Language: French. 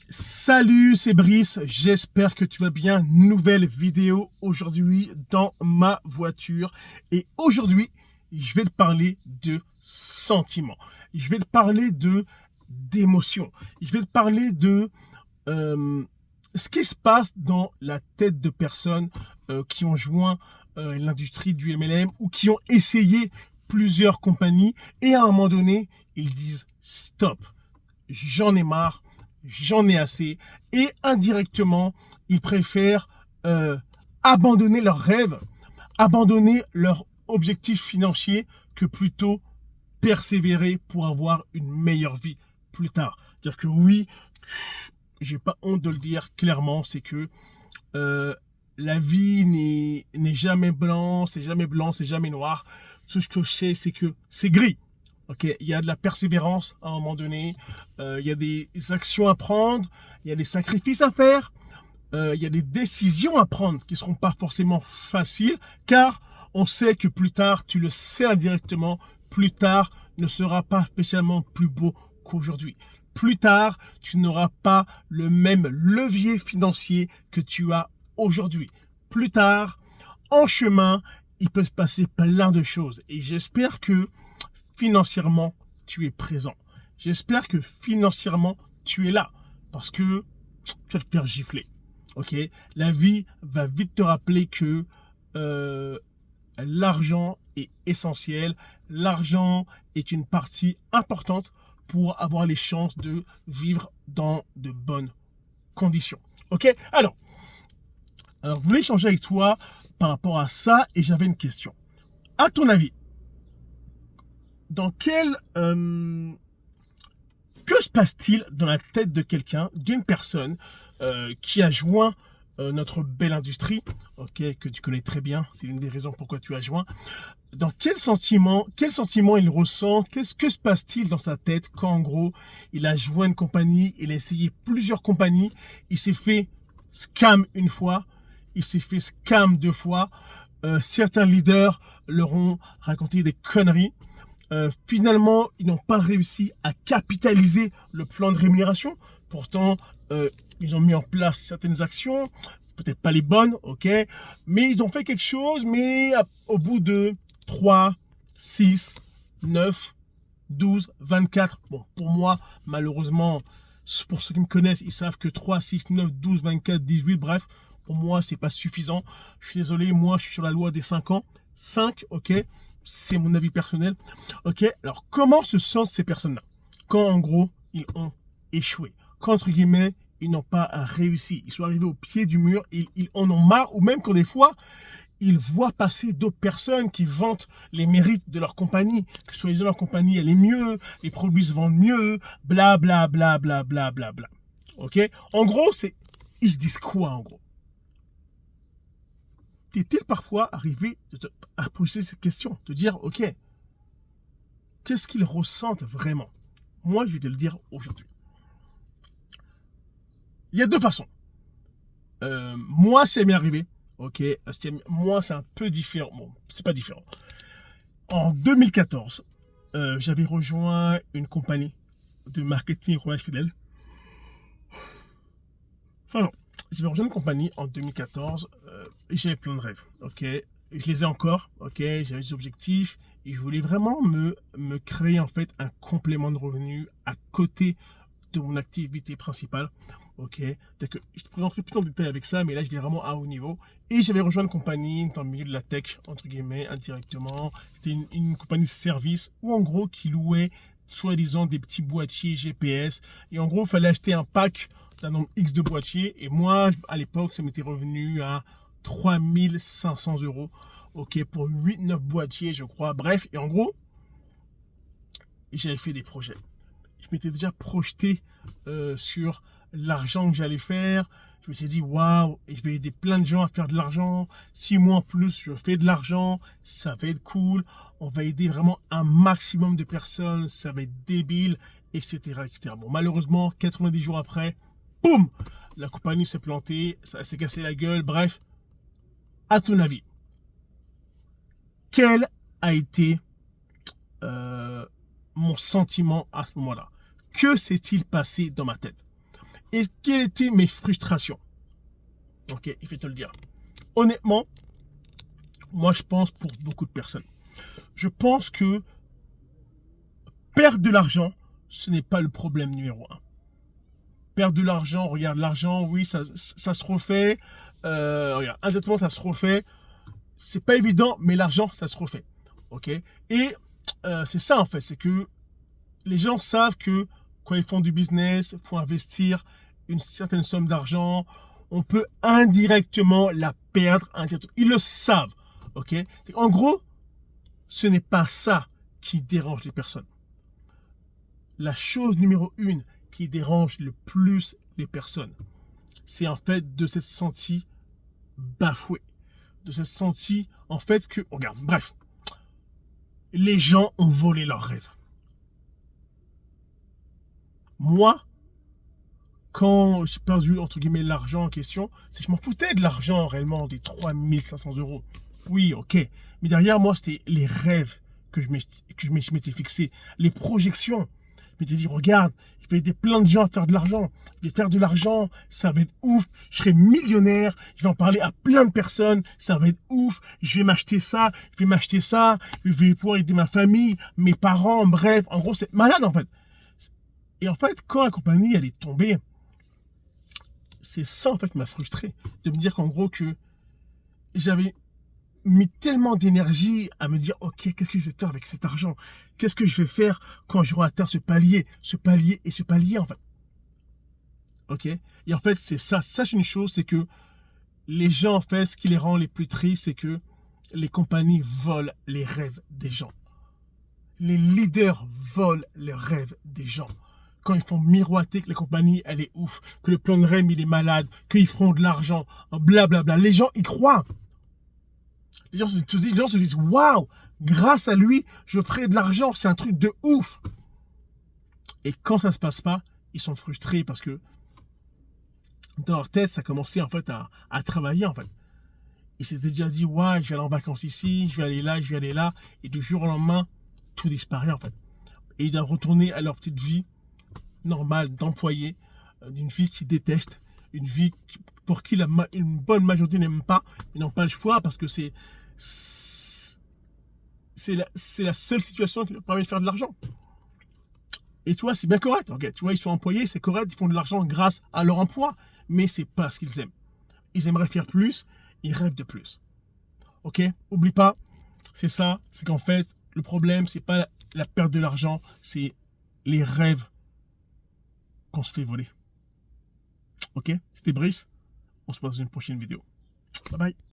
Salut, c'est Brice, j'espère que tu vas bien. Nouvelle vidéo aujourd'hui dans ma voiture. Et aujourd'hui, je vais te parler de sentiments. Je vais te parler d'émotions. Je vais te parler de ce qui se passe dans la tête de personnes qui ont joint l'industrie du MLM ou qui ont essayé plusieurs compagnies et à un moment donné, ils disent stop, j'en ai marre, j'en ai assez, et indirectement, ils préfèrent abandonner leurs rêves, abandonner leur objectif financier que plutôt persévérer pour avoir une meilleure vie plus tard. C'est-à-dire que oui, j'ai pas honte de le dire clairement, c'est que euh, la vie n'est jamais blanc, c'est jamais blanc, c'est jamais noir. Tout ce que je sais, c'est que c'est gris. Ok, il y a de la persévérance à un moment donné, il y a des actions à prendre, il y a des sacrifices à faire, il y a des décisions à prendre qui ne seront pas forcément faciles, car on sait que plus tard, tu le sais indirectement, plus tard ne sera pas spécialement plus beau qu'aujourd'hui. Plus tard, tu n'auras pas le même levier financier que tu as aujourd'hui. Plus tard, en chemin, il peut se passer plein de choses. Et j'espère que financièrement, tu es présent. J'espère que financièrement, tu es là. Parce que tu vas te faire gifler. Ok, la vie va vite te rappeler que euh, l'argent est essentiel. L'argent est une partie importante pour avoir les chances de vivre dans de bonnes conditions. Ok, alors, je voulais échanger avec toi par rapport à ça et j'avais une question. À ton avis, dans quel que se passe-t-il dans la tête de quelqu'un, d'une personne qui a joint notre belle industrie, ok, que tu connais très bien, c'est l'une des raisons pourquoi tu as joint. Dans quel sentiment il ressent, qu'est-ce que se passe-t-il dans sa tête quand en gros il a joint une compagnie, il a essayé plusieurs compagnies, il s'est fait scam une fois, il s'est fait scam deux fois, certains leaders leur ont raconté des conneries. Finalement, ils n'ont pas réussi à capitaliser le plan de rémunération. Pourtant, ils ont mis en place certaines actions, peut-être pas les bonnes, ok, mais ils ont fait quelque chose, mais au bout de 3, 6, 9, 12, 24, bon, pour moi, malheureusement, pour ceux qui me connaissent, ils savent que 3, 6, 9, 12, 24, 18, bref, pour moi, c'est pas suffisant. Je suis désolé, moi, je suis sur la loi des 5 ans. 5, ok, c'est mon avis personnel. Ok, alors comment se sentent ces personnes-là quand en gros ils ont échoué, quand entre guillemets ils n'ont pas réussi, ils sont arrivés au pied du mur, ils en ont marre, ou même quand des fois ils voient passer d'autres personnes qui vantent les mérites de leur compagnie, que soi-disant leur compagnie elle est mieux, les produits se vendent mieux, bla bla bla bla bla bla bla. Ok, en gros c'est ils se disent quoi en gros? T'es-il parfois arrivé à poser cette question, de dire ok, qu'est-ce qu'ils ressentent vraiment? Moi, je vais te le dire aujourd'hui. Il y a deux façons. Moi, c'est m'est arrivé. Ok, moi, c'est un peu différent. Bon, c'est pas différent. En 2014, j'avais rejoint une compagnie de marketing relationnel. Enfin, non, j'avais rejoint une compagnie en 2014 et j'avais plein de rêves. Ok, et je les ai encore. Ok, j'avais des objectifs et je voulais vraiment me créer en fait un complément de revenus à côté de mon activité principale. Ok, que je te présenterai plus en détail avec ça, mais là je vais vraiment à haut niveau. Et j'avais rejoint une compagnie dans le milieu de la tech, entre guillemets, indirectement. C'était une compagnie de service où en gros qui louait soi-disant des petits boîtiers GPS. Et en gros, il fallait acheter un pack d'un nombre X de boîtiers. Et moi, à l'époque, ça m'était revenu à 3 500 euros. Ok, pour 8-9 boîtiers, je crois. Bref, et en gros, j'avais fait des projets. Je m'étais déjà projeté sur l'argent que j'allais faire. Je me suis dit, waouh, je vais aider plein de gens à faire de l'argent. 6 mois en plus, je fais de l'argent. Ça va être cool. On va aider vraiment un maximum de personnes. Ça va être débile, etc. etc. Bon, malheureusement, 90 jours après, boum, la compagnie s'est plantée. Ça s'est cassé la gueule. Bref, à ton avis, quel a été mon sentiment à ce moment-là? Que s'est-il passé dans ma tête? Et quelles étaient mes frustrations? Ok, il faut te le dire. Honnêtement, moi je pense pour beaucoup de personnes. Je pense que perdre de l'argent, ce n'est pas le problème numéro un. Perdre de l'argent, regarde, l'argent, oui, ça se refait. Regarde, indépendamment, ça se refait. C'est pas évident, mais l'argent, ça se refait. Ok. Et c'est ça en fait, c'est que les gens savent que quand ils font du business, il faut investir une certaine somme d'argent. On peut indirectement la perdre. Ils le savent. Ok. En gros, ce n'est pas ça qui dérange les personnes. La chose numéro une qui dérange le plus les personnes, c'est en fait de s'être senti bafoué, de s'être senti en fait que, regarde, bref, les gens ont volé leurs rêves. Moi, quand j'ai perdu entre guillemets l'argent en question, c'est que je m'en foutais de l'argent réellement, des 3500 euros. Oui, ok, mais derrière moi, c'était les rêves que je m'étais fixé, les projections. Je m'étais dit, regarde, je vais aider plein de gens à faire de l'argent. Je vais faire de l'argent, ça va être ouf. Je serai millionnaire, je vais en parler à plein de personnes, ça va être ouf. Je vais m'acheter ça, je vais m'acheter ça, je vais pouvoir aider ma famille, mes parents, bref. En gros, c'est malade en fait. Et en fait, quand la compagnie elle est tombée, c'est ça en fait qui m'a frustré. De me dire qu'en gros que j'avais mis tellement d'énergie à me dire, ok, qu'est-ce que je vais faire avec cet argent? Qu'est-ce que je vais faire quand j'aurai atteint ce palier et ce palier, en fait. Ok? Et en fait, c'est ça. Sache une chose, c'est que les gens, en fait, ce qui les rend les plus tristes, c'est que les compagnies volent les rêves des gens. Les leaders volent les rêves des gens. Quand ils font miroiter que la compagnie, elle est ouf, que le plan de REM, il est malade, qu'ils feront de l'argent, blablabla. Les gens y croient. Les gens se disent, waouh, grâce à lui, je ferai de l'argent, c'est un truc de ouf. Et quand ça ne se passe pas, ils sont frustrés parce que dans leur tête, ça commençait en fait à travailler en fait. Ils s'étaient déjà dit, ouais, je vais aller en vacances ici, je vais aller là, je vais aller là. Et du jour au lendemain, tout disparaît en fait. Et ils doivent retourner à leur petite vie normale d'employé, d'une vie qu'ils détestent, une vie pour qui une bonne majorité n'aime pas. Ils n'ont pas le choix parce que c'est la seule situation qui leur permet de faire de l'argent. Et tu vois, c'est bien correct. Okay. Tu vois, ils sont employés, c'est correct, ils font de l'argent grâce à leur emploi, mais c'est pas ce qu'ils aiment. Ils aimeraient faire plus, ils rêvent de plus. Ok? Oublie pas, c'est ça, c'est qu'en fait, le problème, c'est pas la perte de l'argent, c'est les rêves qu'on se fait voler. Ok? C'était Brice, on se voit dans une prochaine vidéo. Bye bye.